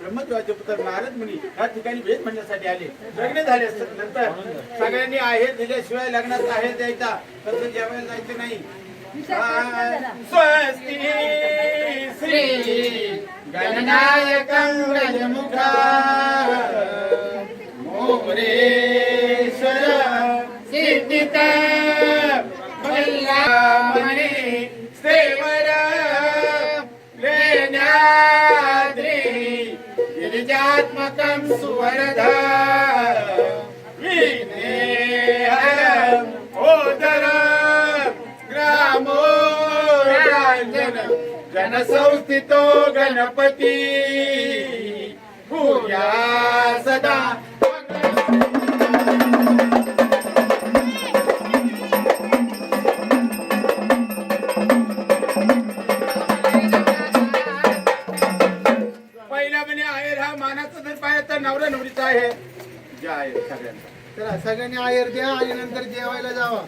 ब्रह्मदेवाचे पुत्र नारद मुनी या ठिकाणी वेद म्हणण्यासाठी आले. लग्न झाले नंतर सगळ्यांनी आहे दिल्याशिवाय लग्नात आहे द्यायचा, तसं जेवायला जायचं नाही. स्वस्ती श्री गणनायकं गजमुखा मोरेश्वर सिद्धित मल्लामणि सेवर लेण्याद्री गिरिजात्मकं सुवरधा विनेहरं ओदर ग्रामो रांजन जनसंस्थितो गणपती भूया सदा. पहिला म्हणे आहेर हा मानाचा जर पाहिजे तर नवरा नवरीचा आहे. जे आहे सगळ्यांचा. चला सगळ्यांनी आयर द्या आणि नंतर जेवायला जावा.